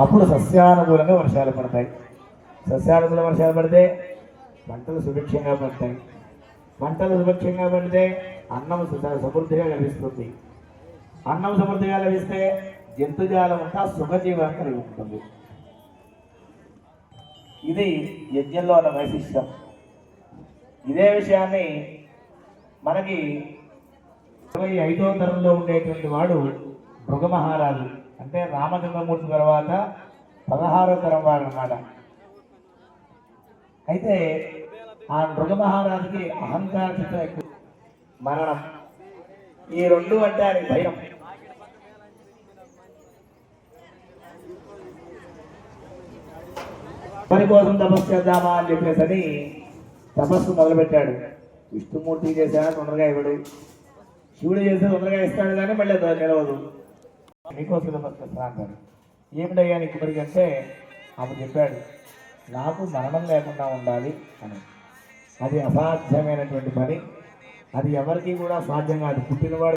అప్పుడు సస్యానుకూలంగా వర్షాలు పడతాయి. సస్యానుకూల వర్షాలు పడితే పంటలు సుభిక్షంగా పడతాయి. పంటలు సుభిక్షంగా పడితే అన్నం సమృద్ధిగా లభిస్తుంది. అన్నం సమృద్ధిగా లభిస్తే జంతుజాలం అంతా సుఖజీవనం కలిగి ఉంటుంది. ఇది యజ్ఞంలో ఉన్న వైశిష్టం. ఇదే విషయాన్ని మనకి 25వ తరంలో ఉండేటువంటి వాడు మృగమహారాజు, అంటే రామచంద్రమూర్తి తర్వాత 16వ తరం వాడు అన్నమాట. అయితే ఆ మృగమహారాజుకి అహంకార చిత్తం ఎక్కువ, మరణం, ఈ రెండు అంటే ఆయనకి భయం. పని కోసం తపస్సు చేద్దామా అని చెప్పేసి తపస్సు మొదలుపెట్టాడు. విష్ణుమూర్తి చేశాడు, తొందరగా ఇవ్వడు. శివుడు చేస్తే తొందరగా ఇస్తాడు, కానీ మళ్ళీ నిలవదు. నీకోసం తపస్సు చేస్తా అంటాడు. ఏమిటయ్యా నీకు ఇప్పటికి అంటే ఆమె చెప్పాడు, నాకు మరణం లేకుండా ఉండాలి అని. అది అసాధ్యమైనటువంటి పని, అది ఎవరికి కూడా సాధ్యం కాదు. పుట్టినవాడు